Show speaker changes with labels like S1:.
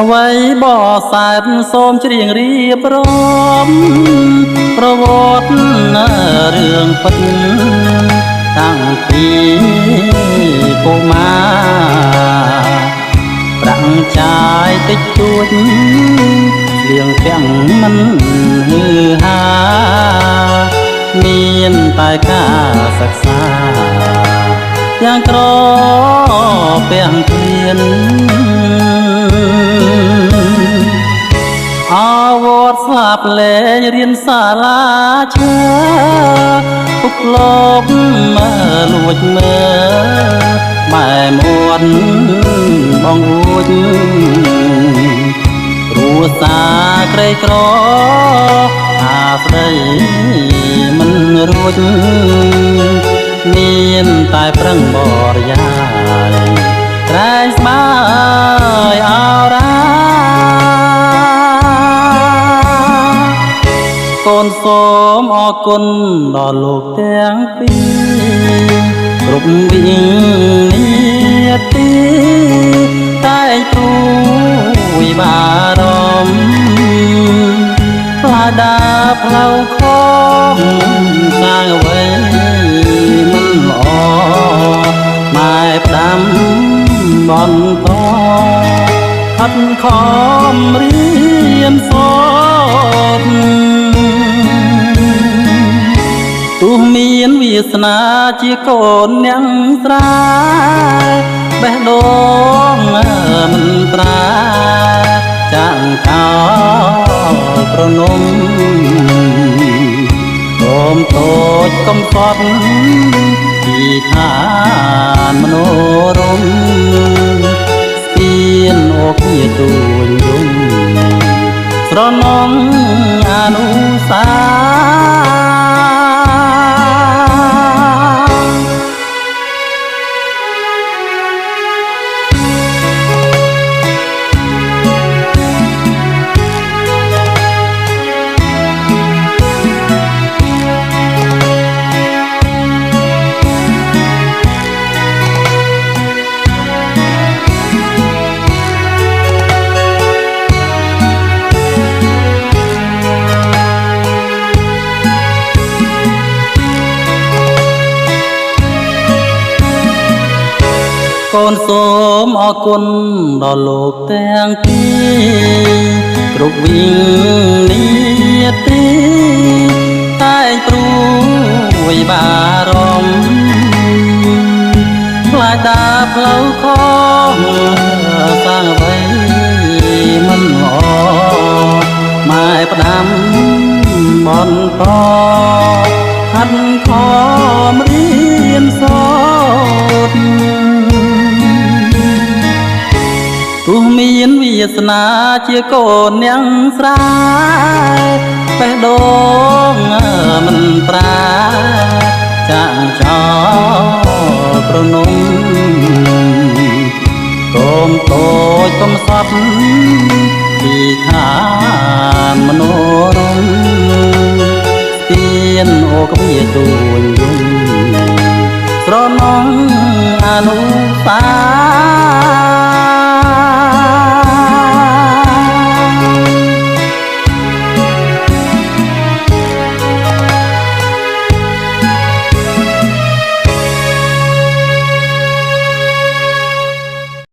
S1: អ្វីบ่សែនសូមច្រៀងរៀបរាប់ប្រវត្តិរឿងពិតតាំងពីកុមារប្រាំងចាយតិចតួចលៀងទាំងមិនហឺហាមានតែការសិក្សាយ៉ាងក្រពាំងគ្រៀនអវត្តស្លាប់លែងរៀនសាលាឈើពុកលបមើលួចមើលម៉ែមួនបងអួចគ្រួសារក្រីក្រអាស្ដីមិនរួចមានតែប្រឹងបរិយាយត្រែងស្មើអរាកូនសូមអរគុណដល់លោកទាំងពីរគ្រប់វិនាទីតែទួយបារម្ភផ្លាដាផ្លូវខំសាងអ្វីមិនល្អម៉ែផ្ដាំបន្តខិតខំរៀនសូត្រទោះមានវាសនាជាកូនអ្នកស្រាបេះដូងមិនប្រាចាក់ចោលប្រនំសូមតូចកំសត់ពីឋានមនោរម្យស្ពានអូគៀទួញយំស្រណំអនុសាកូនសូមអរគុណដល់លោកទាំងពីរគ្រប់វិនាទីតែព្រួយបារម្ភផ្លាដាផ្លូវខំសាងអ្វីមិនល្អម៉ែផ្ដាំបន្តខិតខំរៀនសូត្រទោះមានវាសនាជាកូនអ្នកស្រាបេះដូងមិនប្រាចាក់ចោលប្រនំសូមតូចកំសត់ពីឋានមនោរម្យស្ពានអូគៀទួញយំស្រណំអនុ